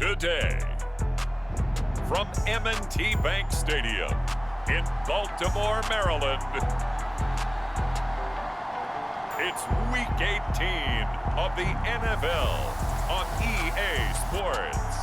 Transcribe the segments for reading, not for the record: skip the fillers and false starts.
Today, from M&T Bank Stadium in Baltimore, Maryland, it's Week 18 of the NFL on EA Sports.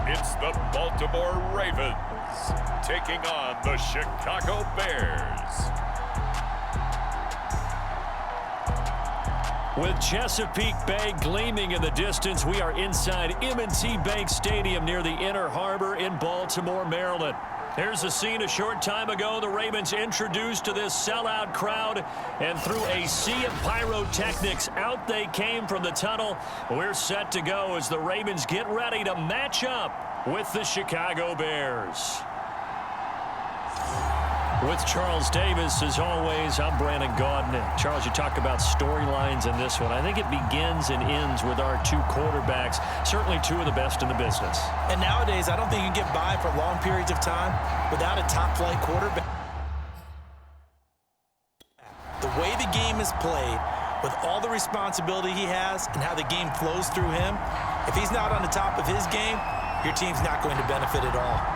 It's the Baltimore Ravens taking on the Chicago Bears. With Chesapeake Bay gleaming in the distance, we are inside M&T Bank Stadium near the Inner Harbor in Baltimore, Maryland. Here's a scene a short time ago. The Ravens introduced to this sellout crowd, and through a sea of pyrotechnics, out they came from the tunnel. We're set to go as the Ravens get ready to match up with the Chicago Bears. With Charles Davis, as always, I'm Brandon Gaudin. Charles, you talk about storylines in this one. I think it begins and ends with our two quarterbacks, certainly two of the best in the business. And nowadays, I don't think you can get by for long periods of time without a top-flight quarterback. The way the game is played, with all the responsibility he has and how the game flows through him, if he's not on the top of his game, your team's not going to benefit at all.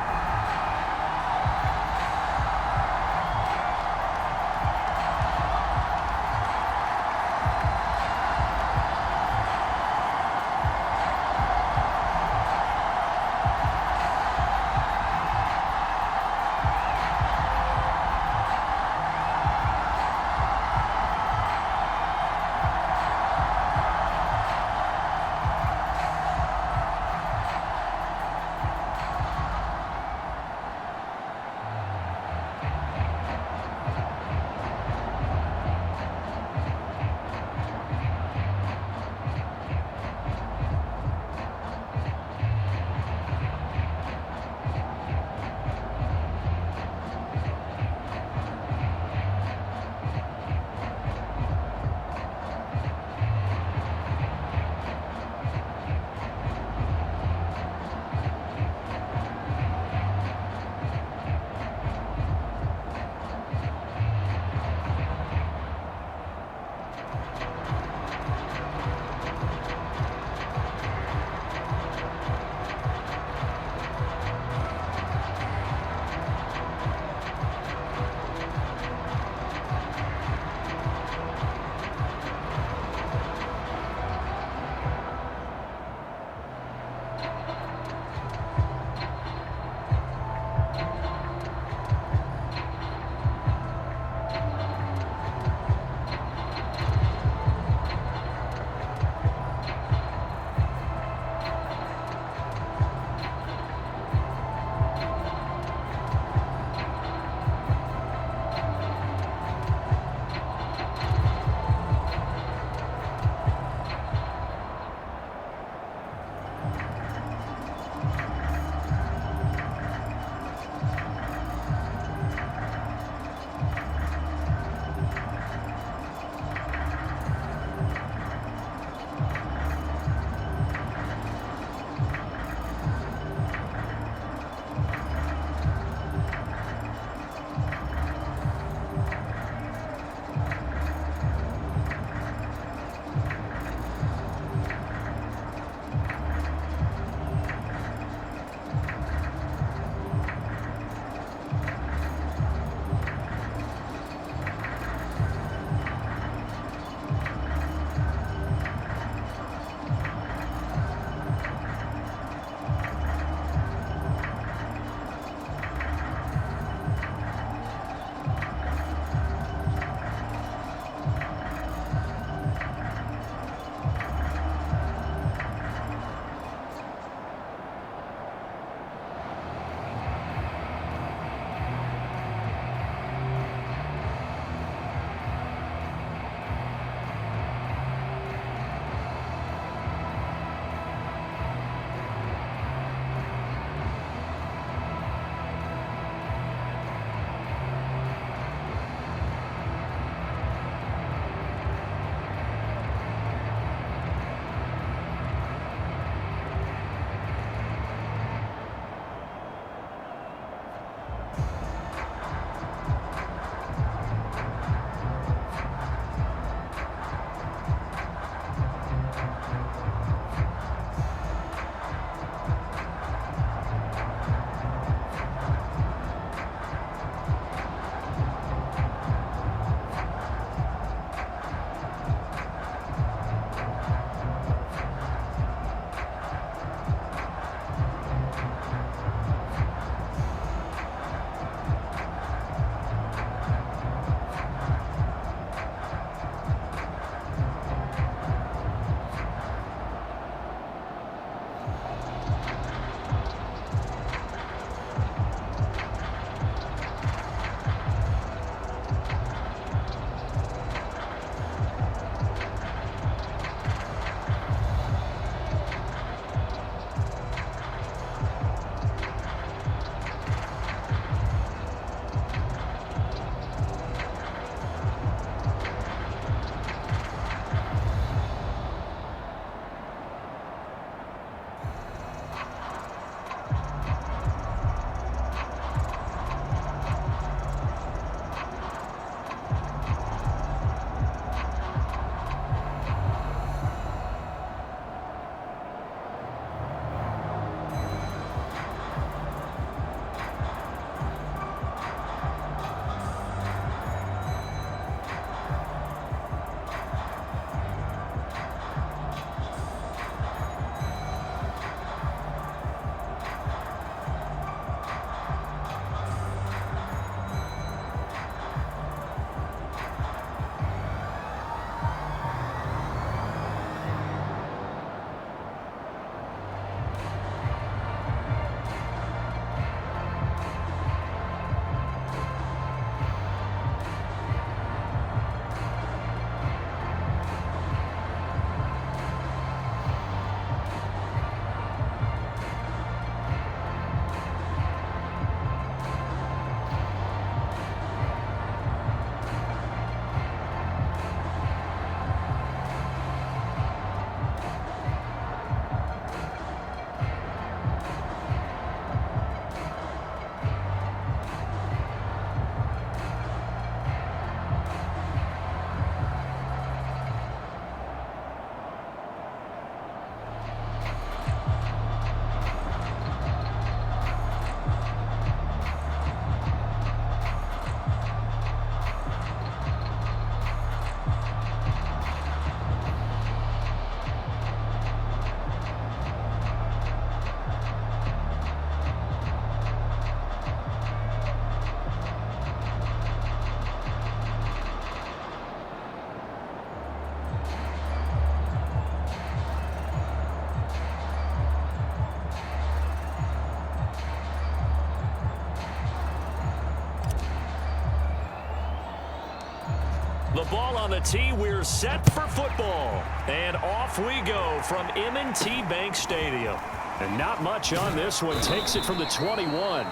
ball on the tee. We're set for football. And off we go from M&T Bank Stadium. And not much on this one. Takes it from the 21.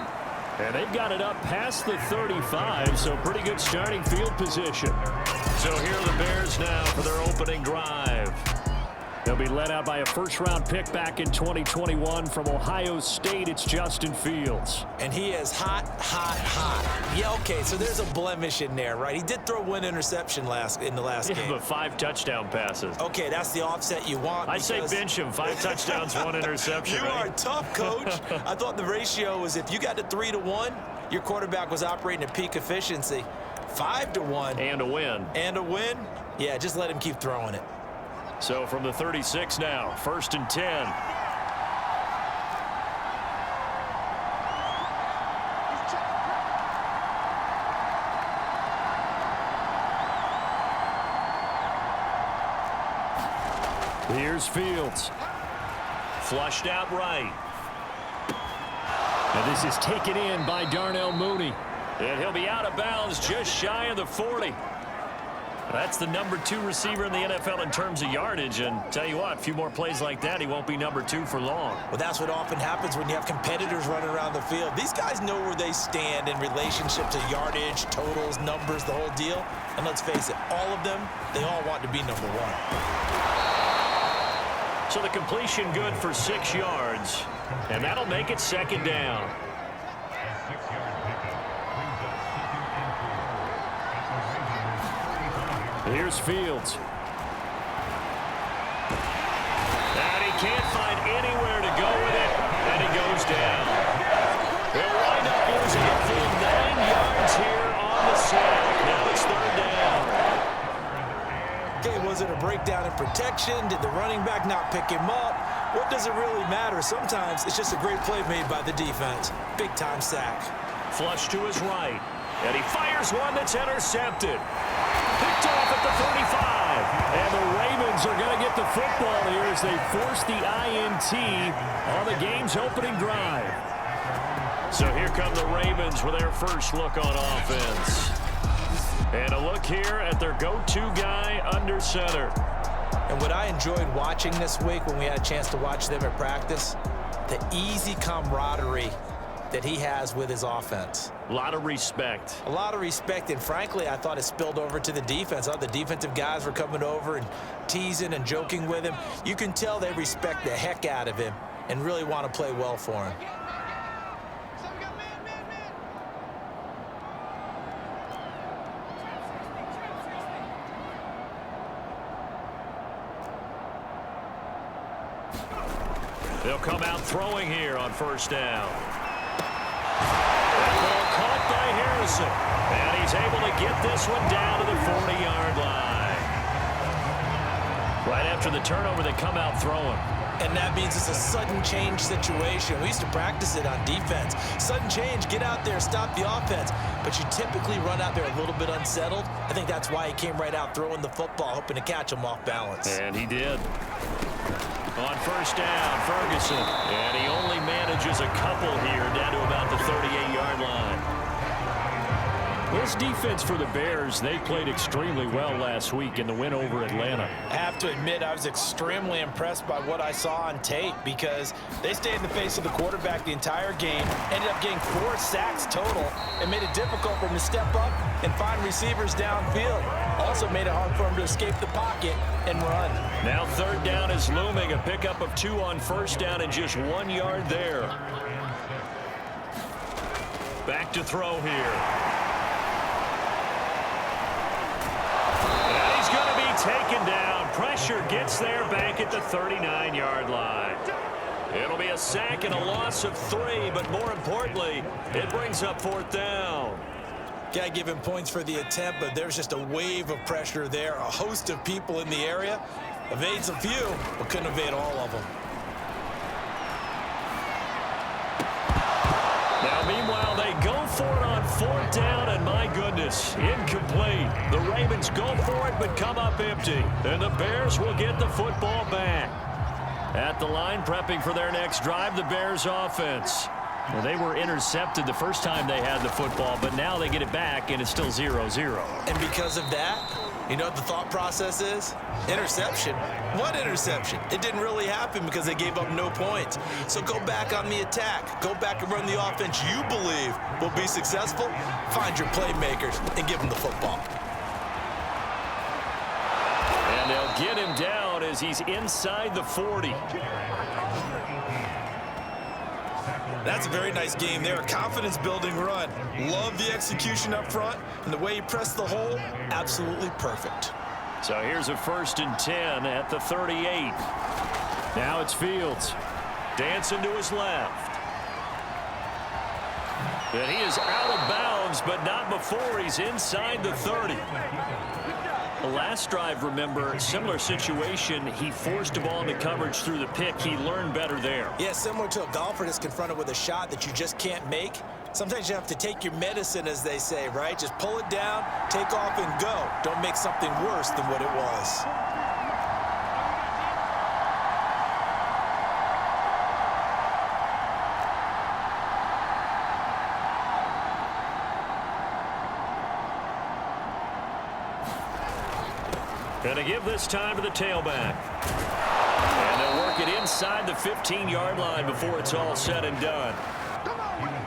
And they've got it up past the 35, so pretty good starting field position. So here are the Bears now for their opening drive. They'll be led out by a first-round pick back in 2021 from Ohio State. It's Justin Fields. And he is hot, hot, hot. Yeah, okay, so there's a blemish in there, right? He did throw one interception in the last game. But 5 touchdown passes. Okay, that's the offset you want. I say bench him. 5 touchdowns, 1 interception. You are tough, Coach. I thought the ratio was if you got to 3-1, your quarterback was operating at peak efficiency. 5-1. And a win. And a win? Yeah, just let him keep throwing it. So from the 36 now, 1st and 10. Here's Fields. Flushed out right. And this is taken in by Darnell Mooney. And he'll be out of bounds just shy of the 40. That's the number 2 receiver in the NFL in terms of yardage. And tell you what, a few more plays like that, he won't be number 2 for long. Well, that's what often happens when you have competitors running around the field. These guys know where they stand in relationship to yardage, totals, numbers, the whole deal. And let's face it, all of them, they all want to be number 1. So the completion good for 6 yards. And that'll make it 2nd down. Here's Fields. And he can't find anywhere to go with it. And he goes down. They'll wind up losing a full 9 yards here on the sack. Now it's 3rd down. Okay, was it a breakdown in protection? Did the running back not pick him up? What does it really matter? Sometimes it's just a great play made by the defense. Big-time sack. Flush to his right. And he fires one that's intercepted. Picked off at the 35. And the Ravens are going to get the football here as they force the INT on the game's opening drive. So here come the Ravens with their first look on offense. And a look here at their go-to guy under center. And what I enjoyed watching this week when we had a chance to watch them at practice, the easy camaraderie that he has with his offense. A lot of respect. A lot of respect, and frankly, I thought it spilled over to the defense. The defensive guys were coming over and teasing and joking with him. You can tell they respect the heck out of him and really want to play well for him. They'll come out throwing here on 1st down. That ball caught by Harrison. And he's able to get this one down to the 40-yard line. Right after the turnover, they come out throwing. And that means it's a sudden change situation. We used to practice it on defense. Sudden change, get out there, stop the offense. But you typically run out there a little bit unsettled. I think that's why he came right out throwing the football, hoping to catch him off balance. And he did. On 1st down, Ferguson. And he only manages a couple here down to about the 38-yard line. This defense for the Bears, they played extremely well last week in the win over Atlanta. I have to admit, I was extremely impressed by what I saw on tape because they stayed in the face of the quarterback the entire game, ended up getting 4 sacks total, and made it difficult for him to step up and find receivers downfield. Also made it hard for him to escape the pocket and run. Now 3rd down is looming, a pickup of 2 on 1st down and just 1 yard there. Back to throw here. Taken down. Pressure gets there back at the 39-yard line. It'll be a sack and a loss of 3, but more importantly, it brings up 4th down. Gotta give him points for the attempt, but there's just a wave of pressure there. A host of people in the area. Evades a few, but couldn't evade all of them. Now, meanwhile, they go for it on 4th down, and my goodness, incomplete. The Ravens go for it, but come up empty. And the Bears will get the football back. At the line, prepping for their next drive, the Bears offense. Well, they were intercepted the first time they had the football, but now they get it back, and it's still 0-0. And because of that, You know what the thought process is? Interception. What interception? It didn't really happen because they gave up no points. So go back on the attack. Go back and run the offense you believe will be successful. Find your playmakers and give them the football. And they'll get him down as he's inside the 40. That's a very nice game there. A confidence-building run. Love the execution up front, and the way he pressed the hole, absolutely perfect. So here's a 1st and 10 at the 38. Now it's Fields. Dancing to his left. And he is out of bounds, but not before he's inside the 30. The last drive, remember, similar situation. He forced a ball into coverage through the pick. He learned better there. Yeah, similar to a golfer that's confronted with a shot that you just can't make. Sometimes you have to take your medicine, as they say, right? Just pull it down, take off, and go. Don't make something worse than what it was. Gonna give this time to the tailback. And they'll work it inside the 15-yard line before it's all said and done.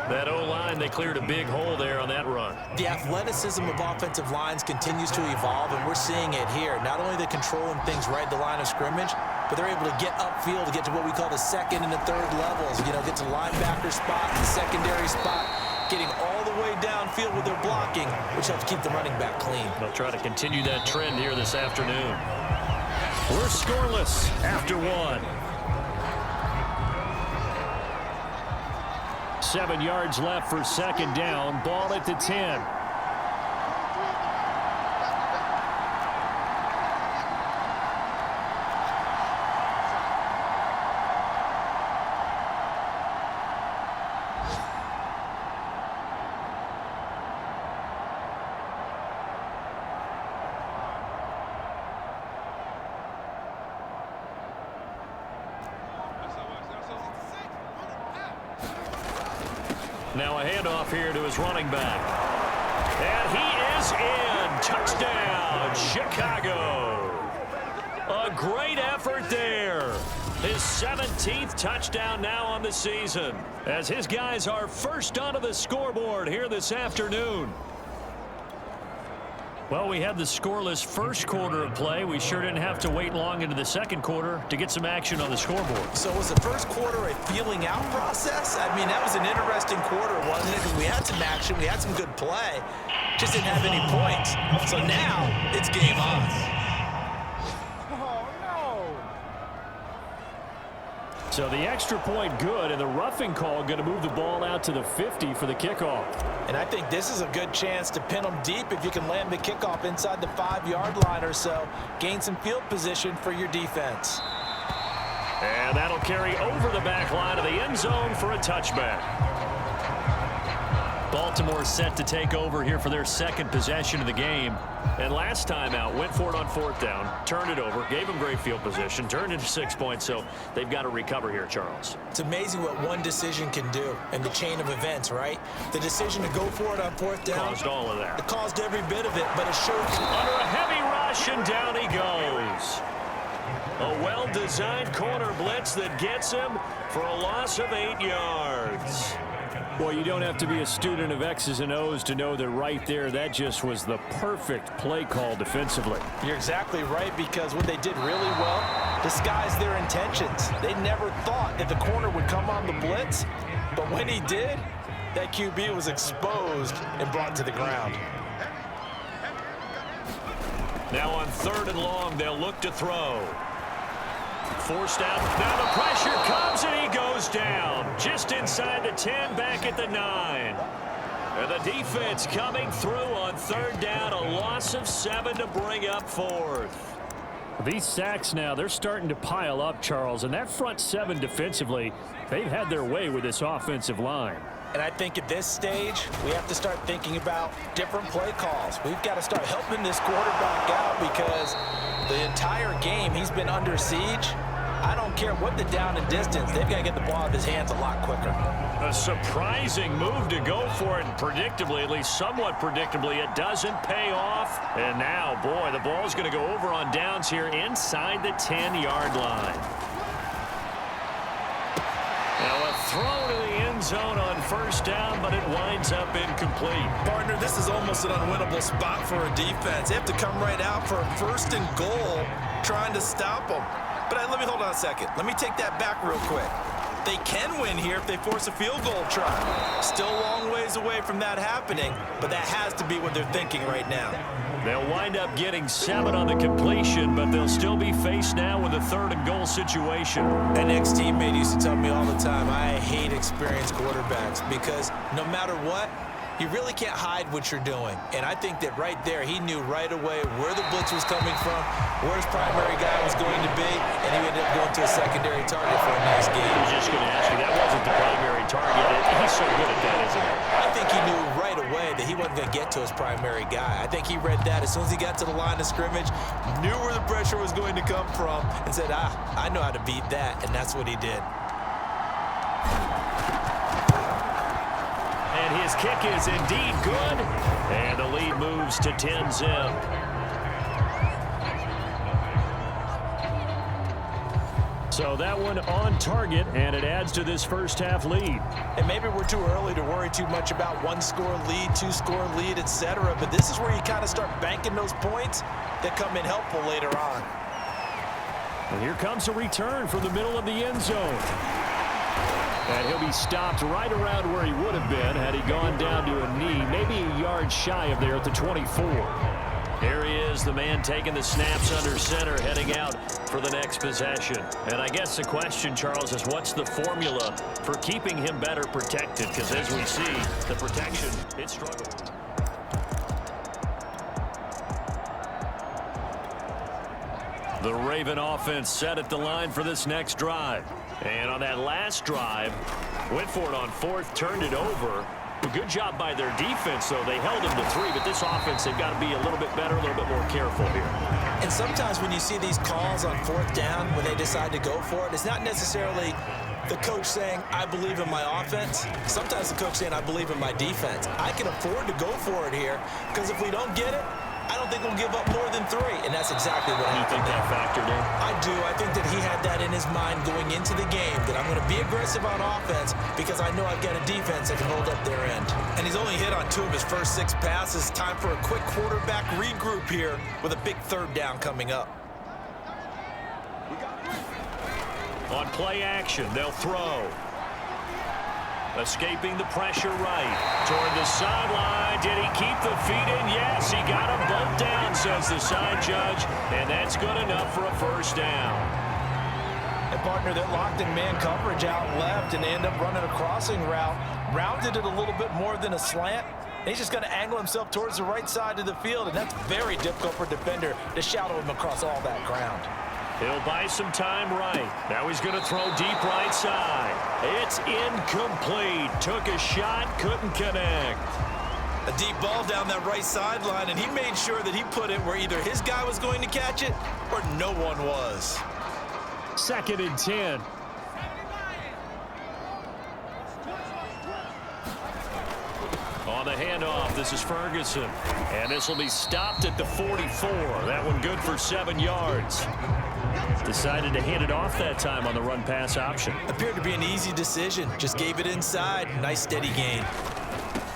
That O-line, they cleared a big hole there on that run. The athleticism of offensive lines continues to evolve, and we're seeing it here. Not only are they controlling things right at the line of scrimmage, but they're able to get upfield to get to what we call the second and the third levels. You know, get to linebacker spot, the secondary spot, getting all the way downfield with their blocking, which helps keep the running back clean. They'll try to continue that trend here this afternoon. We're scoreless after one. 7 yards left for 2nd down. Ball at the 10. Now a handoff here to his running back. And he is in. Touchdown, Chicago. A great effort there. His 17th touchdown now on the season, as his guys are first onto the scoreboard here this afternoon. Well, we had the scoreless first quarter of play. We sure didn't have to wait long into the second quarter to get some action on the scoreboard. So was the first quarter a feeling out process? I mean, that was an interesting quarter, wasn't it? Because we had some action, we had some good play, just didn't have any points. So now it's game on. So the extra point good, and the roughing call going to move the ball out to the 50 for the kickoff. And I think this is a good chance to pin them deep if you can land the kickoff inside the 5-yard line or so. Gain some field position for your defense. And that'll carry over the back line of the end zone for a touchback. Baltimore set to take over here for their second possession of the game. And last time out, went for it on 4th down, turned it over, gave them great field position, turned into 6 points, so they've got to recover here, Charles. It's amazing what one decision can do in the chain of events, right? The decision to go for it on 4th down. Caused all of that. It caused every bit of it, but it showed. Under a heavy rush, and down he goes. A well-designed corner blitz that gets him for a loss of 8 yards. Well, you don't have to be a student of X's and O's to know that right there, that just was the perfect play call defensively. You're exactly right, because what they did really well, disguised their intentions. They never thought that the corner would come on the blitz, but when he did, that QB was exposed and brought to the ground. Now on 3rd and long, they'll look to throw. Forced out. Now the pressure comes, and he goes down. Just inside the 10, back at the 9. And the defense coming through on 3rd down. A loss of 7 to bring up 4th. These sacks now, they're starting to pile up, Charles. And that front 7 defensively, they've had their way with this offensive line. And I think at this stage, we have to start thinking about different play calls. We've got to start helping this quarterback out, because the entire game he's been under siege. I don't care what the down and distance. They've got to get the ball out of his hands a lot quicker. A surprising move to go for it, and predictably, at least somewhat predictably, it doesn't pay off. And now, boy, the ball's going to go over on downs here inside the 10-yard line. Now a throw to the end zone on first down, but it winds up incomplete. Partner, this is almost an unwinnable spot for a defense. They have to come right out for a first and goal trying to stop them. But let me hold on a second. Let me take that back real quick. They can win here if they force a field goal try. Still a long ways away from that happening, but that has to be what they're thinking right now. They'll wind up getting 7 on the completion, but they'll still be faced now with a 3rd and goal situation. An ex-teammate used to tell me all the time, I hate experienced quarterbacks because no matter what, you really can't hide what you're doing. And I think that right there, he knew right away where the blitz was coming from, where his primary guy was going to be, and he ended up going to a secondary target for a nice game. I was just going to ask you, that wasn't the primary target. He's so good at that, isn't he? I think he knew right away that he wasn't going to get to his primary guy. I think he read that as soon as he got to the line of scrimmage, knew where the pressure was going to come from, and said, I know how to beat that, and that's what he did. And his kick is indeed good, and the lead moves to 10-zip. So that one on target, and it adds to this first half lead. And maybe we're too early to worry too much about 1-score lead, 2-score lead, etc. But this is where you kind of start banking those points that come in helpful later on. And here comes a return from the middle of the end zone. And he'll be stopped right around where he would have been had he gone down to a knee, maybe a yard shy of there at the 24. Here he is, the man taking the snaps under center, heading out for the next possession. And I guess the question, Charles, is what's the formula for keeping him better protected? Because as we see, the protection, it struggled. The Raven offense set at the line for this next drive. And on that last drive, went for it on 4th, turned it over. A good job by their defense, though. They held him to 3, but this offense, they've got to be a little bit better, a little bit more careful here. And sometimes when you see these calls on 4th down, when they decide to go for it, it's not necessarily the coach saying, I believe in my offense. Sometimes the coach saying, I believe in my defense. I can afford to go for it here, because if we don't get it, I don't think we'll give up more than 3, and that's exactly what happened. You think that factored in? I do. I think that he had that in his mind going into the game, that I'm going to be aggressive on offense because I know I've got a defense that can hold up their end. And he's only hit on 2 of his first 6 passes. Time for a quick quarterback regroup here with a big 3rd down coming up. On play action, they'll throw. Escaping the pressure right. Toward the sideline. Did he keep the feet in? Yes, he got them both down, says the side judge. And that's good enough for a first down. And partner, they're locked in man coverage out left, and they end up running a crossing route. Rounded it a little bit more than a slant. And he's just going to angle himself towards the right side of the field, and that's very difficult for a defender to shadow him across all that ground. He'll buy some time right. Now he's going to throw deep right side. It's incomplete. Took a shot, couldn't connect. A deep ball down that right sideline, and he made sure that he put it where either his guy was going to catch it or no one was. 2nd and 10. On the handoff, this is Ferguson. And this will be stopped at the 44. That one good for 7 yards. Decided to hand it off that time on the run-pass option. Appeared to be an easy decision. Just gave it inside. Nice steady gain.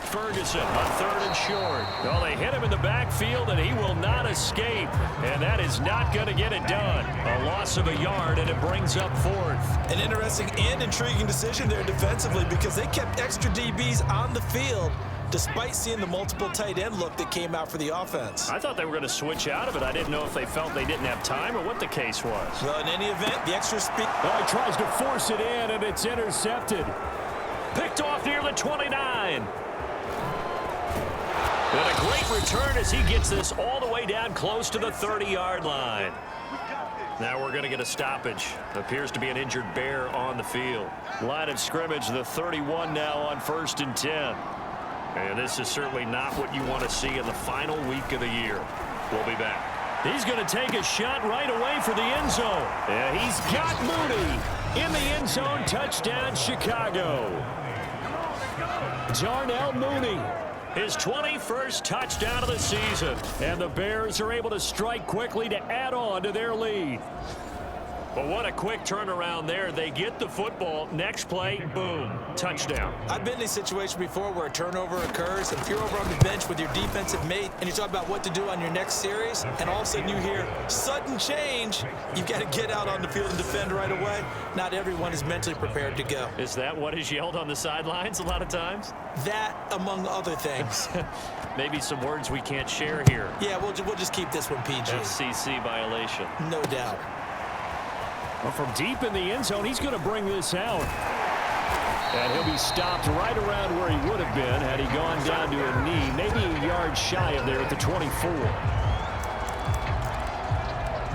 Ferguson on 3rd and short. Well, they hit him in the backfield, and he will not escape. And that is not going to get it done. A loss of a yard, and it brings up 4th. An interesting and intriguing decision there defensively because they kept extra DBs on the field despite seeing the multiple tight end look that came out for the offense. I thought they were going to switch out of it. I didn't know if they felt they didn't have time or what the case was. Well, in any event, the extra speed. Oh, he tries to force it in, and it's intercepted. Picked off near the 29. And a great return as he gets this all the way down close to the 30-yard line. Now we're going to get a stoppage. Appears to be an injured Bear on the field. Line of scrimmage, the 31 now on 1st and 10. And this is certainly not what you want to see in the final week of the year. We'll be back. He's going to take a shot right away for the end zone. Yeah, he's got Mooney in the end zone. Touchdown, Chicago. Darnell Mooney, his 21st touchdown of the season. And the Bears are able to strike quickly to add on to their lead. But what a quick turnaround there. They get the football. Next play, boom, touchdown. I've been in a situation before where a turnover occurs, and if you're over on the bench with your defensive mate and you talk about what to do on your next series, and all of a sudden you hear sudden change, you've got to get out on the field and defend right away. Not everyone is mentally prepared to go. Is that what is yelled on the sidelines a lot of times? That, among other things. Maybe some words we can't share here. Yeah, we'll just keep this one PG. FCC violation. No doubt. Well, from deep in the end zone, he's going to bring this out. And he'll be stopped right around where he would have been had he gone down to a knee, maybe a yard shy of there at the 24.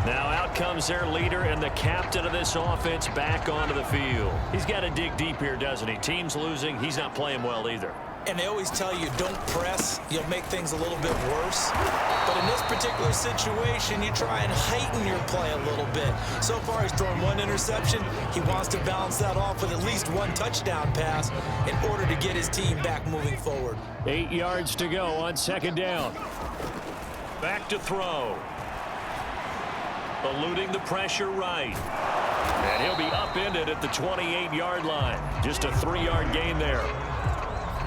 Now out comes their leader and the captain of this offense back onto the field. He's got to dig deep here, doesn't he? Team's losing. He's not playing well either. And they always tell you, don't press. You'll make things a little bit worse. But in this particular situation, you try and heighten your play a little bit. So far, he's thrown one interception. He wants to balance that off with at least one touchdown pass in order to get his team back moving forward. 8 yards to go on second down. Back to throw. Eluding the pressure right. And he'll be upended at the 28-yard line. Just a 3-yard gain there.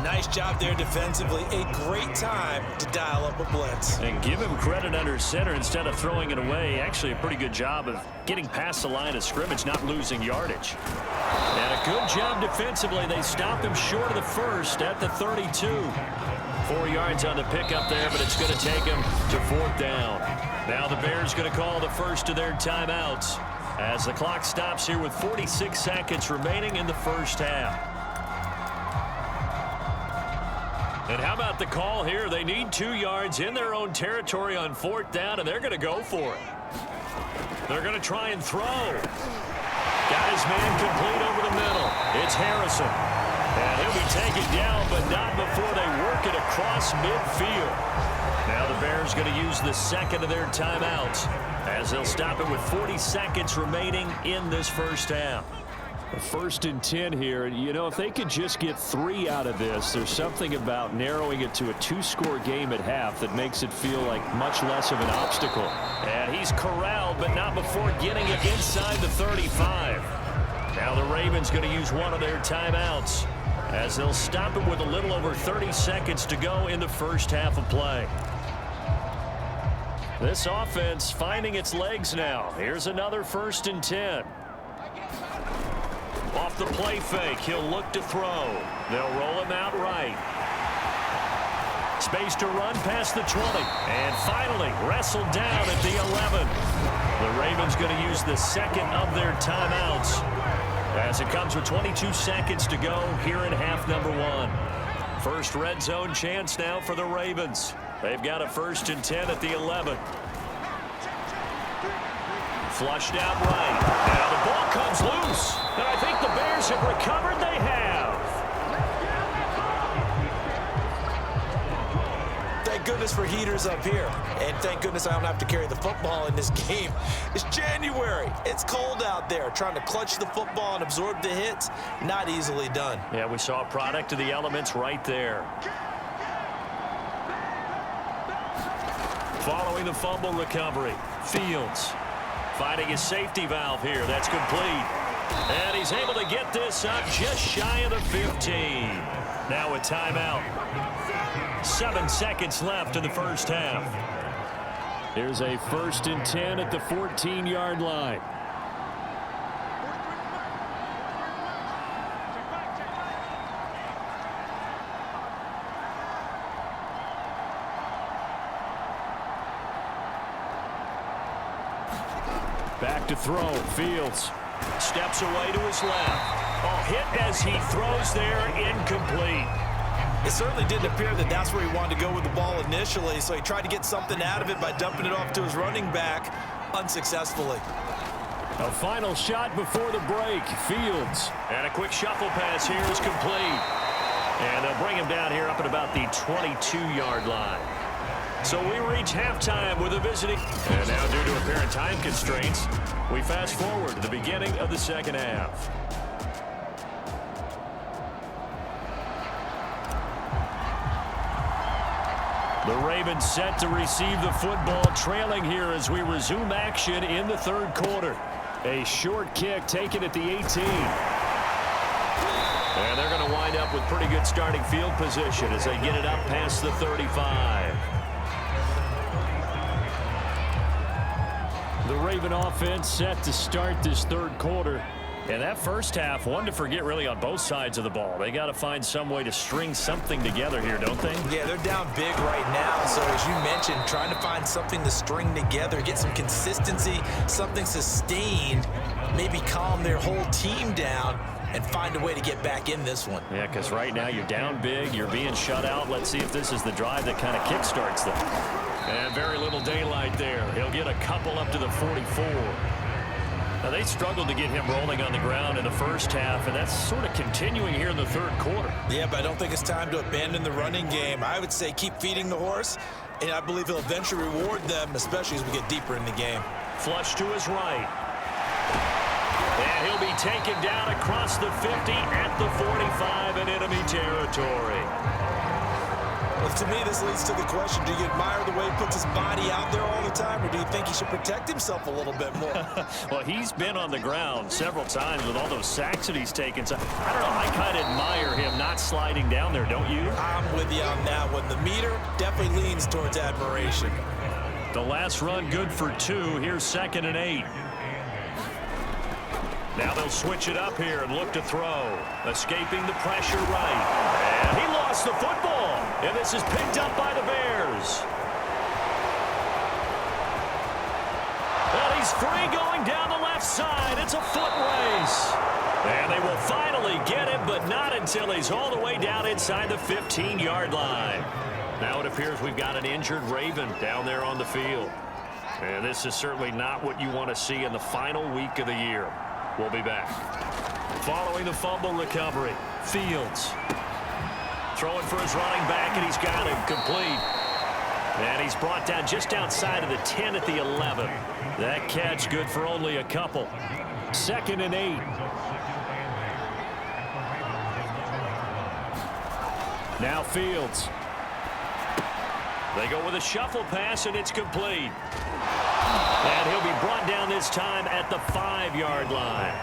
Nice job there defensively. A great time to dial up a blitz. And give him credit under center instead of throwing it away. Actually a pretty good job of getting past the line of scrimmage, not losing yardage. And a good job defensively. They stop him short of the first at the 32. 4 yards on the pickup there, but it's going to take him to fourth down. Now the Bears going to call the first of their timeouts as the clock stops here with 46 seconds remaining in the first half. And how about the call here? They need 2 yards in their own territory on fourth down, and they're going to go for it. They're going to try and throw. Got his man complete over the middle. It's Harrison. And he'll be taken down, but not before they work it across midfield. Now the Bears going to use the second of their timeouts as they'll stop it with 40 seconds remaining in this first half. First and 10 here. You know, if they could just get 3 out of this, there's something about narrowing it to a 2-score game at half that makes it feel like much less of an obstacle. And he's corralled, but not before getting it inside the 35. Now the Ravens going to use one of their timeouts as they'll stop him with a little over 30 seconds to go in the first half of play. This offense finding its legs now. Here's another first and 10. Off the play fake, he'll look to throw. They'll roll him out right. Space to run past the 20. And finally wrestled down at the 11. The Ravens going to use the second of their timeouts as it comes with 22 seconds to go here in half number 1. First red zone chance now for the Ravens. They've got a first and 10 at the 11. Flushed out right. Now the ball comes loose. And I think the Bears have recovered. They have. Thank goodness for heaters up here. And thank goodness I don't have to carry the football in this game. It's January. It's cold out there. Trying to clutch the football and absorb the hits, not easily done. Yeah, we saw a product of the elements right there. Following the fumble recovery, Fields finding his safety valve here. That's complete. And he's able to get this up just shy of the 15. Now a timeout. 7 seconds left in the first half. Here's a first and 10 at the 14-yard line. Back to throw. Fields steps away to his left. Oh, hit as he throws there, incomplete. It certainly didn't appear that that's where he wanted to go with the ball initially, so he tried to get something out of it by dumping it off to his running back unsuccessfully. A final shot before the break. Fields. And a quick shuffle pass here is complete. And they'll bring him down here up at about the 22-yard line. So we reach halftime with a visiting. And now due to apparent time constraints, we fast forward to the beginning of the second half. The Ravens set to receive the football, trailing here as we resume action in the third quarter. A short kick taken at the 18. And they're going to wind up with pretty good starting field position as they get it up past the 35. The Raven offense set to start this third quarter. And that first half, one to forget really on both sides of the ball. They got to find some way to string something together here, don't they? Yeah, they're down big right now. So as you mentioned, trying to find something to string together, get some consistency, something sustained, maybe calm their whole team down and find a way to get back in this one. Yeah, because right now you're down big, you're being shut out. Let's see if this is the drive that kind of kickstarts them. And very little daylight there. He'll get a couple up to the 44. Now, they struggled to get him rolling on the ground in the first half, and that's sort of continuing here in the third quarter. Yeah, but I don't think it's time to abandon the running game. I would say keep feeding the horse, and I believe he'll eventually reward them, especially as we get deeper in the game. Flush to his right. And he'll be taken down across the 50 at the 45 in enemy territory. Well, to me, this leads to the question, do you admire the way he puts his body out there all the time, or do you think he should protect himself a little bit more? Well, he's been on the ground several times with all those sacks that he's taken. So, I don't know, I kind of admire him not sliding down there, don't you? I'm with you on that one. The meter definitely leans towards admiration. The last run good for 2. Here's 2nd and 8. Now they'll switch it up here and look to throw. Escaping the pressure right. And he lost the football. And this is picked up by the Bears. Well, he's free going down the left side. It's a foot race. And they will finally get him, but not until he's all the way down inside the 15-yard line. Now it appears we've got an injured Raven down there on the field. And this is certainly not what you want to see in the final week of the year. We'll be back. Following the fumble recovery, Fields throwing for his running back, and he's got him complete. And he's brought down just outside of the 10 at the 11. That catch good for only a couple. 2nd and 8. Now Fields. They go with a shuffle pass, and it's complete. And he'll be brought down this time at the 5-yard line.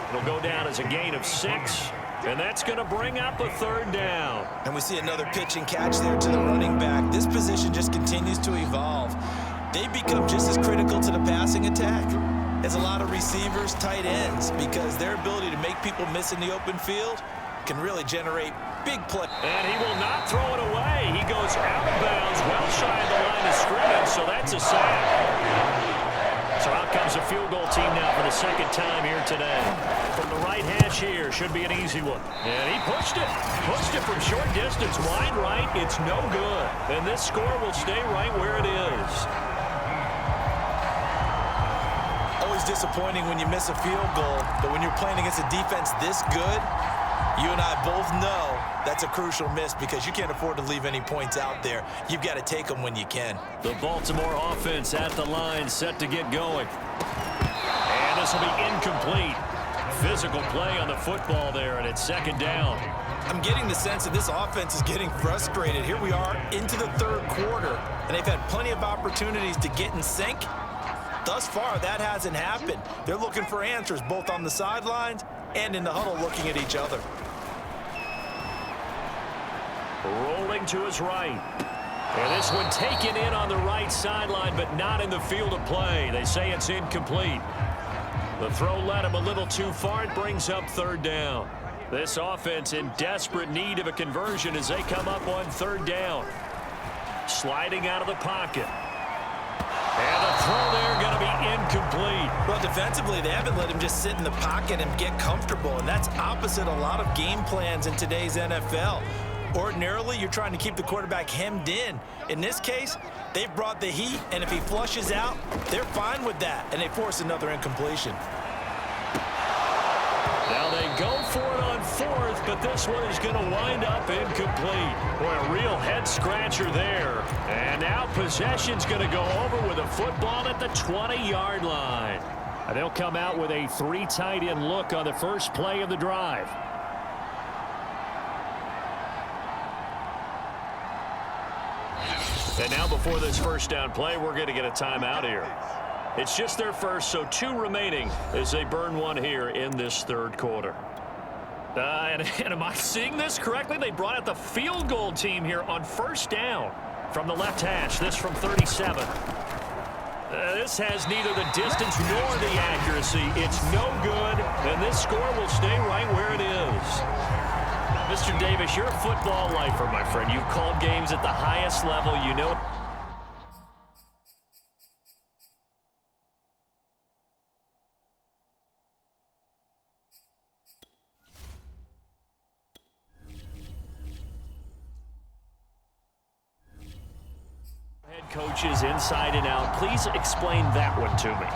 It'll go down as a gain of 6, and that's going to bring up a 3rd down. And we see another pitch and catch there to the running back. This position just continues to evolve. They become just as critical to the passing attack as a lot of receivers, tight ends, because their ability to make people miss in the open field can really generate big play. And he will not throw it away. He goes out of bounds, well shy of the line of scrimmage, so that's a sack. So out comes a field goal team now for the 2nd time here today. From the right hash here, should be an easy one. And he pushed it. Pushed it from short distance, wide right. It's no good. And this score will stay right where it is. Always disappointing when you miss a field goal, but when you're playing against a defense this good, you and I both know that's a crucial miss because you can't afford to leave any points out there. You've got to take them when you can. The Baltimore offense at the line, set to get going. And this will be incomplete. Physical play on the football there, and it's 2nd down. I'm getting the sense that this offense is getting frustrated. Here we are into the 3rd quarter, and they've had plenty of opportunities to get in sync. Thus far, that hasn't happened. They're looking for answers both on the sidelines and in the huddle looking at each other. Rolling to his right. And this one taken in on the right sideline, but not in the field of play. They say it's incomplete. The throw led him a little too far. It brings up 3rd down. This offense in desperate need of a conversion as they come up on 3rd down. Sliding out of the pocket. And the throw there going to be incomplete. Well, defensively, they haven't let him just sit in the pocket and get comfortable, and that's opposite a lot of game plans in today's NFL. Ordinarily, you're trying to keep the quarterback hemmed in. In this case, they've brought the heat, and if he flushes out, they're fine with that, and they force another incompletion. Now they go for it on 4th, but this one is going to wind up incomplete. Boy, a real head-scratcher there. And now possession's going to go over with a football at the 20-yard line. And they'll come out with a 3 tight end look on the first play of the drive. And now before this first down play, we're going to get a timeout here. It's just their first, so 2 remaining as they burn one here in this third quarter. And am I seeing this correctly? They brought out the field goal team here on first down from the left hash. This from 37. This has neither the distance nor the accuracy. It's no good, and this score will stay right where it is. Mr. Davis, you're a football lifer, my friend. You've called games at the highest level. You know. Head coaches inside and out. Please explain that one to me.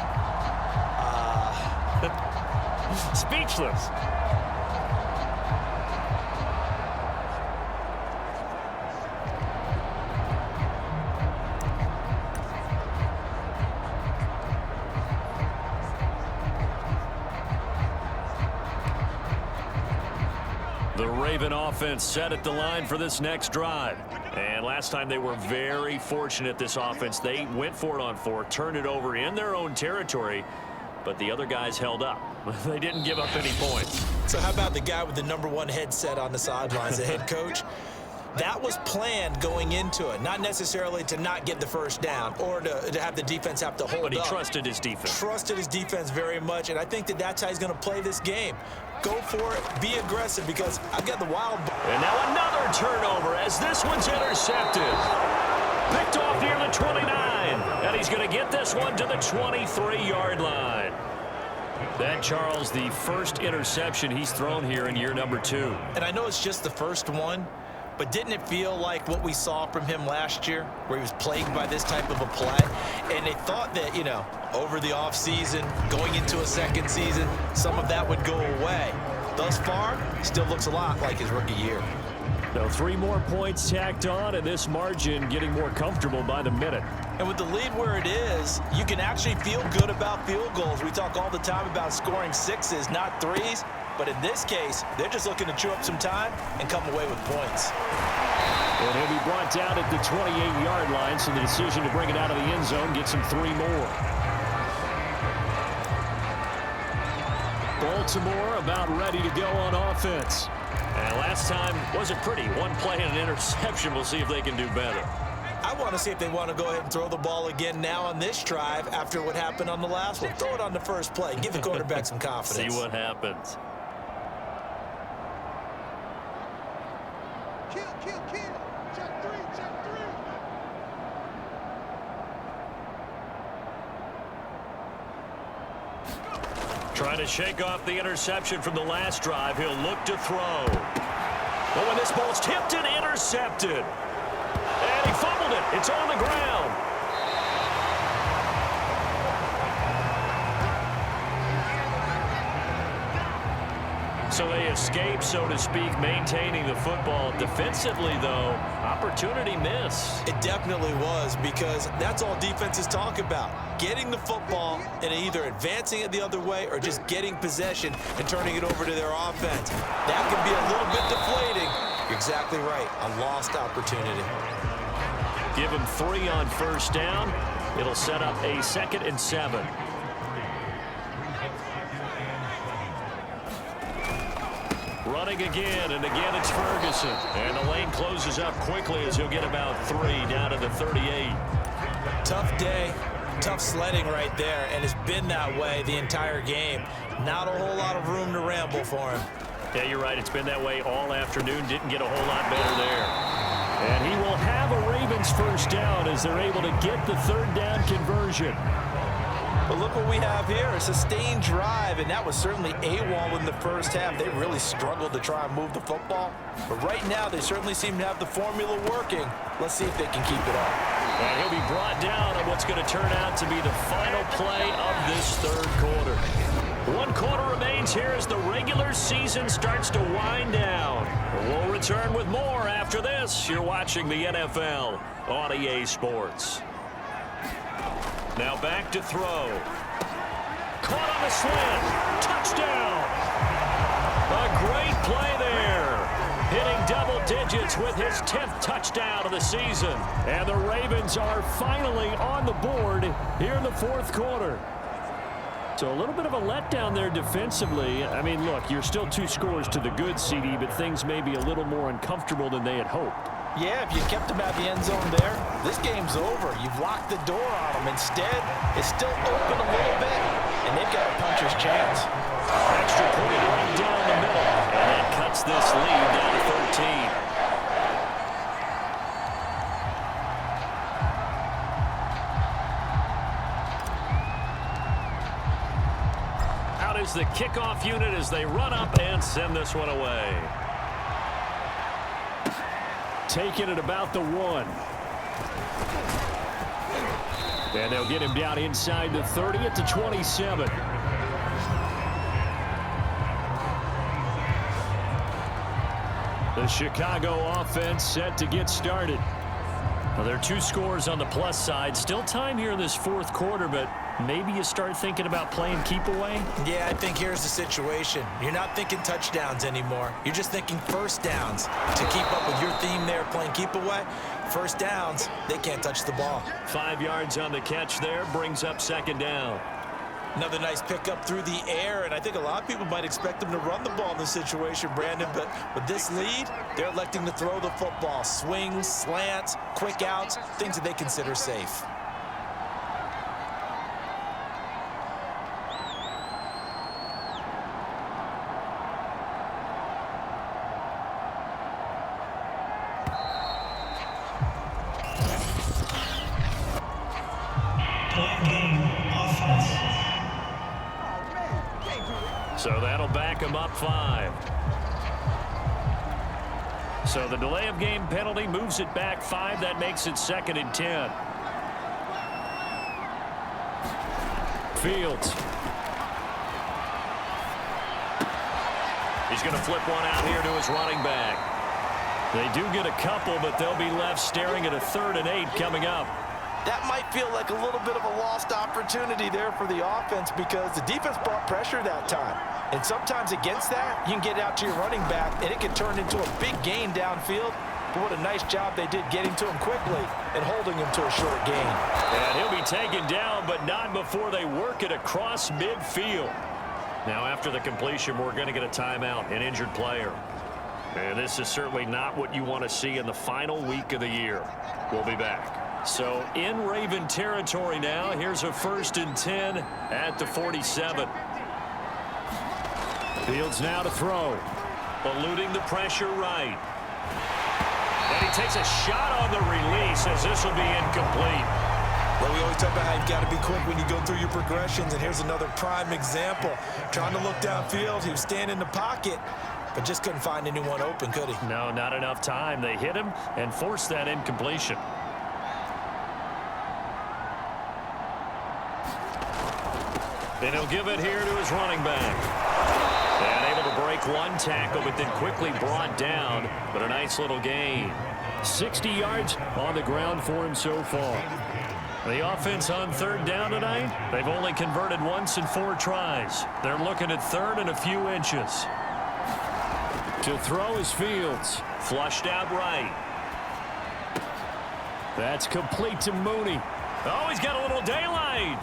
Speechless. The Raven offense set at the line for this next drive. And last time they were very fortunate, this offense. They went for it on 4, turned it over in their own territory, but the other guys held up. They didn't give up any points. So how about the guy with the #1 headset on the sidelines, the head coach? That was planned going into it, not necessarily to not get the first down or to have the defense have to hold up. But he trusted his defense. Trusted his defense very much, and I think that that's how he's going to play this game. Go for it, be aggressive, because I've got the wild ball. And now another turnover as this one's intercepted. Picked off near the 29, and he's going to get this one to the 23-yard line. That, Charles, the first interception he's thrown here in year number 2. And I know it's just the first one, but didn't it feel like what we saw from him last year, where he was plagued by this type of a play? And they thought that, you know, over the offseason, going into a second season, some of that would go away. Thus far, still looks a lot like his rookie year. So 3 more points tacked on, and this margin getting more comfortable by the minute. And with the lead where it is, you can actually feel good about field goals. We talk all the time about scoring 6s, not 3s. But in this case, they're just looking to chew up some time and come away with points. And he'll be brought down at the 28-yard line, so the decision to bring it out of the end zone gets him 3 more. Baltimore about ready to go on offense. And last time wasn't pretty. 1 play and an interception. We'll see if they can do better. I want to see if they want to go ahead and throw the ball again now on this drive after what happened on the last one. Throw it on the first play. Give the quarterback some confidence. See what happens. Trying to shake off the interception from the last drive. He'll look to throw. But when this ball's tipped and intercepted. And he fumbled it. It's on the ground. So they escape, so to speak, maintaining the football. Defensively, though, opportunity miss. It definitely was, because that's all defenses talk about. Getting the football and either advancing it the other way or just getting possession and turning it over to their offense. That can be a little bit deflating. You're exactly right. A lost opportunity. Give him 3 on first down. It'll set up a 2nd and 7. Running again, and again it's Ferguson. And the lane closes up quickly as he'll get about 3 down to the 38. Tough day, tough sledding right there, and it's been that way the entire game. Not a whole lot of room to ramble for him. Yeah, you're right. It's been that way all afternoon. Didn't get a whole lot better there. And he will have a Ravens first down as they're able to get the 3rd down conversion. But look what we have here, a sustained drive, and that was certainly AWOL in the first half. They really struggled to try and move the football. But right now, they certainly seem to have the formula working. Let's see if they can keep it up. And he'll be brought down on what's going to turn out to be the final play of this 3rd quarter. 1 quarter remains here as the regular season starts to wind down. We'll return with more after this. You're watching the NFL on EA Sports. Now back to throw. Caught on the slant. Touchdown. A great play there. Hitting double digits with his 10th touchdown of the season. And the Ravens are finally on the board here in the 4th quarter. So a little bit of a letdown there defensively. I mean, look, you're still 2 scores to the good, CD, but things may be a little more uncomfortable than they had hoped. Yeah, if you kept them at the end zone there, this game's over. You've locked the door on them. Instead, it's still open a little bit, and they've got a puncher's chance. Extra point right down the middle, and that cuts this lead down to 13. Out is the kickoff unit as they run up and send this one away. Taking it about the 1. And they'll get him down inside the 30 at the 27. The Chicago offense set to get started. Well, there are 2 scores on the plus side. Still time here in this 4th quarter, but maybe you start thinking about playing keep away? Yeah, I think here's the situation. You're not thinking touchdowns anymore. You're just thinking first downs. To keep up with your theme there, playing keep away, first downs, they can't touch the ball. 5 yards on the catch there, brings up 2nd down. Another nice pickup through the air, and I think a lot of people might expect them to run the ball in this situation, Brandon, but with this lead, they're electing to throw the football. Swings, slants, quick outs, things that they consider safe. So that'll back him up 5. So the delay of game penalty moves it back 5. That makes it 2nd and 10. Fields. He's going to flip one out here to his running back. They do get a couple, but they'll be left staring at a 3rd and 8 coming up. That might feel like a little bit of a lost opportunity there for the offense because the defense brought pressure that time. And sometimes against that, you can get out to your running back, and it can turn into a big gain downfield. But what a nice job they did getting to him quickly and holding him to a short gain. And he'll be taken down, but not before they work it across midfield. Now, after the completion, we're going to get a timeout, an injured player. And this is certainly not what you want to see in the final week of the year. We'll be back. So in Raven territory now. Here's a 1st and 10 at the 47. Fields now to throw. Eluding the pressure right. And he takes a shot on the release as this will be incomplete. Well, we always talk about how you've got to be quick when you go through your progressions, and here's another prime example. Trying to look downfield, he was standing in the pocket, but just couldn't find anyone open, could he? No, not enough time. They hit him and forced that incompletion. And he'll give it here to his running back. And able to break one tackle, but then quickly brought down. But a nice little gain. 60 yards on the ground for him so far. The offense on 3rd down tonight, they've only converted once in 4 tries. They're looking at 3rd and a few inches. To throw is Fields. Flushed out right. That's complete to Mooney. Oh, he's got a little daylight.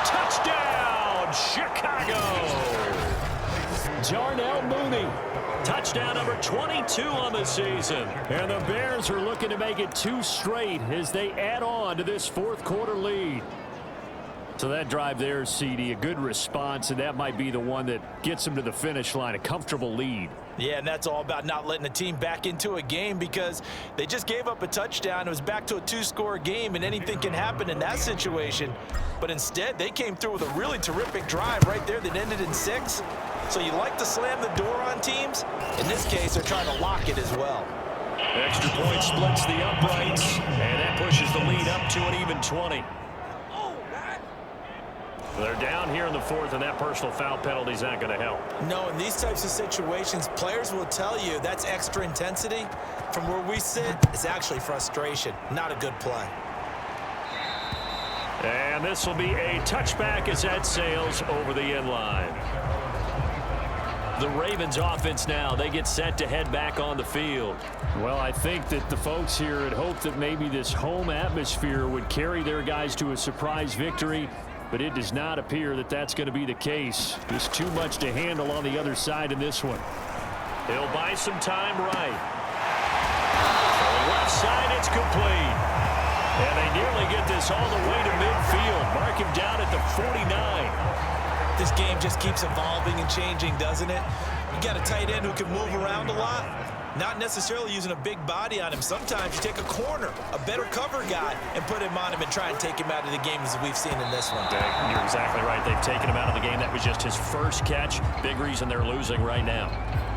Touchdown, Chicago. Darnell Mooney. Touchdown number 22 on the season. And the Bears are looking to make it 2 straight as they add on to this 4th quarter lead. So that drive there, CD, a good response, and that might be the one that gets them to the finish line, a comfortable lead. Yeah, and that's all about not letting the team back into a game because they just gave up a touchdown. It was back to a 2-score game, and anything can happen in that situation. But instead, they came through with a really terrific drive right there that ended in 6. So you like to slam the door on teams. In this case, they're trying to lock it as well. Extra point splits the uprights, and that pushes the lead up to an even 20. They're down here in the fourth, and that personal foul penalty is not going to help. No, in these types of situations, players will tell you that's extra intensity. From where we sit, it's actually frustration. Not a good play. And this will be a touchback as that sails over the end line. The Ravens offense now, they get set to head back on the field. Well, I think that the folks here had hoped that maybe this home atmosphere would carry their guys to a surprise victory, but it does not appear that that's going to be the case. Just too much to handle on the other side in this one. He'll buy some time right. For the left side, it's complete. And they nearly get this all the way to midfield. Mark him down at the 49. This game just keeps evolving and changing, doesn't it? You got a tight end who can move around a lot. Not necessarily using a big body on him. Sometimes you take a corner, a better cover guy, and put him on him and try and take him out of the game as we've seen in this one. You're exactly right. They've taken him out of the game. That was just his first catch. Big reason they're losing right now.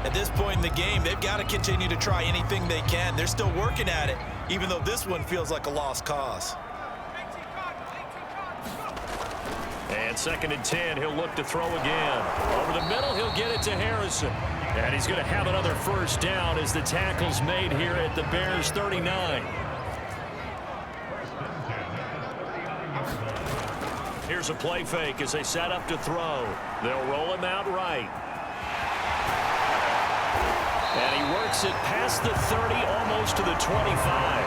At this point in the game, they've got to continue to try anything they can. They're still working at it, even though this one feels like a lost cause. And 2nd and 10, he'll look to throw again. Over the middle, he'll get it to Harrison. And he's going to have another first down as the tackle's made here at the Bears 39. Here's a play fake as they set up to throw. They'll roll him out right. And he works it past the 30, almost to the 25.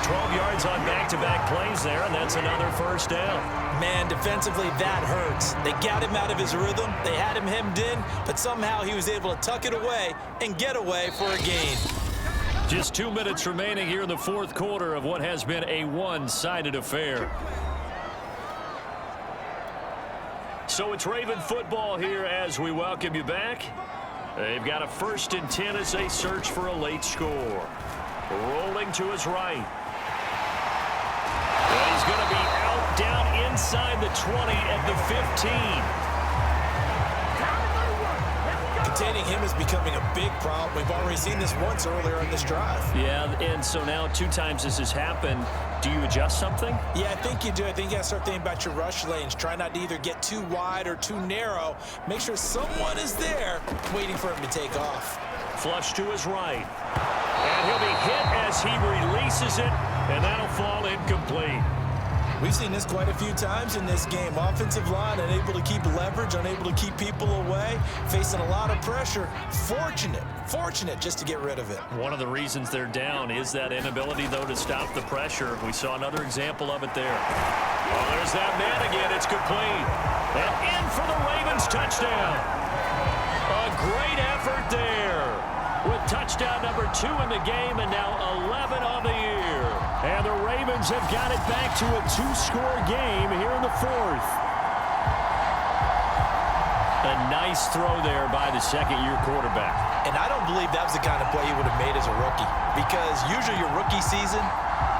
12 yards on back-to-back plays there, and that's another first down. Man, defensively, that hurts. They got him out of his rhythm. They had him hemmed in, but somehow he was able to tuck it away and get away for a gain. Just 2 minutes remaining here in the fourth quarter of what has been a one-sided affair. So it's Raven football here as we welcome you back. They've got a 1st and 10 as they search for a late score. Rolling to his right. And he's going to be out down inside the 20 at the 15. Containing him is becoming a big problem. We've already seen this once earlier in this drive. Yeah, and so now 2 times this has happened. Do you adjust something? Yeah, I think you do. I think you got to start thinking about your rush lanes. Try not to either get too wide or too narrow. Make sure someone is there waiting for him to take off. Flush to his right. And he'll be hit as he releases it, and that'll fall incomplete. We've seen this quite a few times in this game. Offensive line unable to keep leverage, unable to keep people away, facing a lot of pressure. Fortunate just to get rid of it. One of the reasons they're down is that inability, though, to stop the pressure. We saw another example of it there. Oh, there's that man again. It's complete. And in for the Ravens touchdown. A great effort there with touchdown number 2 in the game and now 11 on the year. And the Ravens have got it back to a 2-score game here in the fourth. A nice throw there by the second-year quarterback. And I don't believe that was the kind of play he would have made as a rookie, because usually your rookie season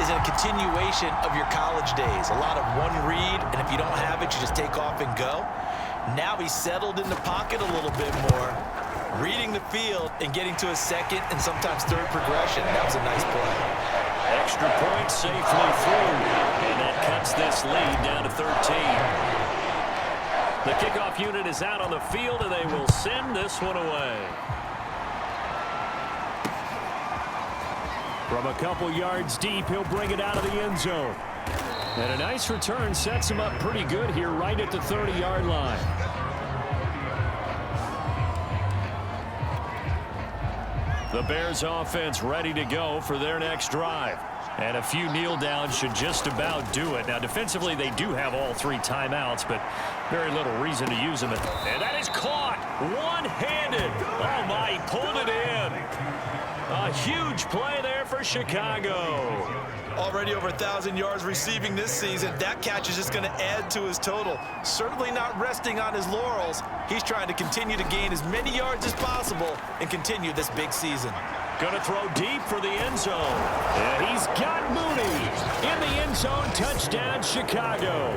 is a continuation of your college days. A lot of one read, and if you don't have it, you just take off and go. Now he's settled in the pocket a little bit more, reading the field and getting to a second and sometimes third progression. That was a nice play. Extra point safely through, and that cuts this lead down to 13. The kickoff unit is out on the field, and they will send this one away. From a couple yards deep, he'll bring it out of the end zone. And a nice return sets him up pretty good here right at the 30-yard line. The Bears offense ready to go for their next drive. And a few kneel downs should just about do it. Now, defensively, they do have all 3 timeouts, but very little reason to use them. And that is caught one-handed. Oh, my, he pulled it in. A huge play there for Chicago. Already over 1,000 yards receiving this season. That catch is just going to add to his total. Certainly not resting on his laurels. He's trying to continue to gain as many yards as possible and continue this big season. Going to throw deep for the end zone. And he's got Mooney in the end zone. Touchdown, Chicago.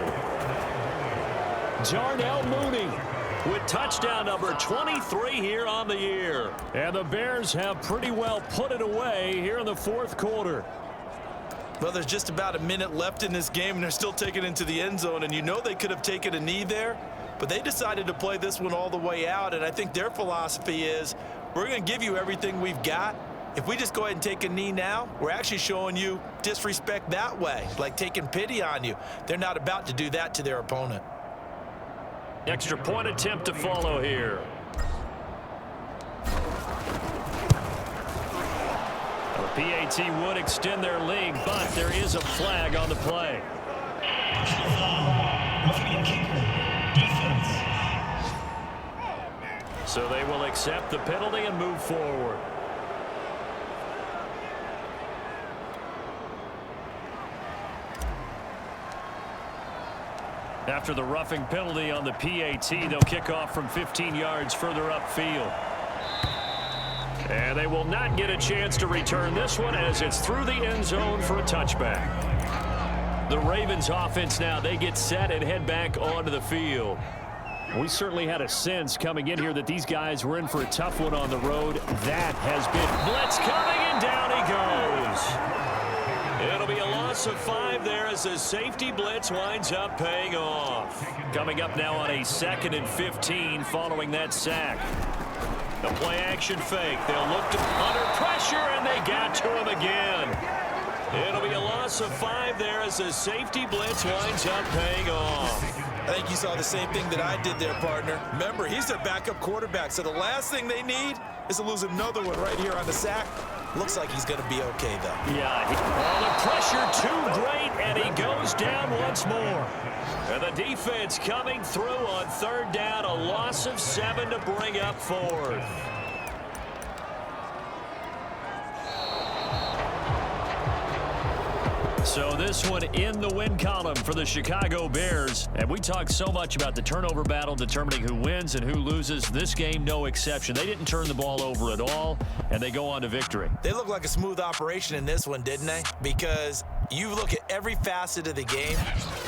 Darnell Mooney with touchdown number 23 here on the year. And the Bears have pretty well put it away here in the fourth quarter. Well, there's just about a minute left in this game, and they're still taking it into the end zone, and you know they could have taken a knee there, but they decided to play this one all the way out, and I think their philosophy is, we're going to give you everything we've got. If we just go ahead and take a knee now, we're actually showing you disrespect that way, like taking pity on you. They're not about to do that to their opponent. Extra point attempt to follow here. The PAT would extend their lead, but there is a flag on the play. So they will accept the penalty and move forward. After the roughing penalty on the PAT, they'll kick off from 15 yards further upfield. And they will not get a chance to return this one as it's through the end zone for a touchback. The Ravens offense now, they get set and head back onto the field. We certainly had a sense coming in here that these guys were in for a tough one on the road. That has been blitz coming, and down he goes. It'll be a loss of 5 there as the safety blitz winds up paying off. Coming up now on a 2nd and 15 following that sack. The play action fake. They'll look to under pressure, and they got to him again. It'll be a loss of 5 there as the safety blitz winds up paying off. I think you saw the same thing that I did there, partner. Remember, he's their backup quarterback, so the last thing they need is to lose another one right here on the sack. Looks like he's going to be okay, though. Yeah, the pressure too great, and he goes down once more. And the defense coming through on 3rd down, a loss of 7 to bring up 4th. So this one in the win column for the Chicago Bears. And we talked so much about the turnover battle determining who wins and who loses. This game, no exception. They didn't turn the ball over at all, and they go on to victory. They look like a smooth operation in this one, didn't they? Because you look at every facet of the game,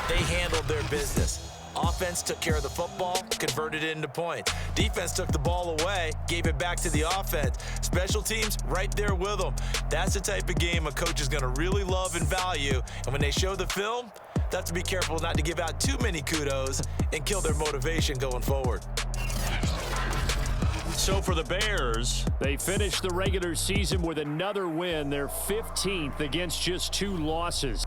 they handled their business. Offense took care of the football, converted it into points. Defense took the ball away, gave it back to the offense. Special teams, right there with them. That's the type of game a coach is going to really love and value. And when they show the film, they have to be careful not to give out too many kudos and kill their motivation going forward. So for the Bears, they finished the regular season with another win, their 15th against just 2 losses.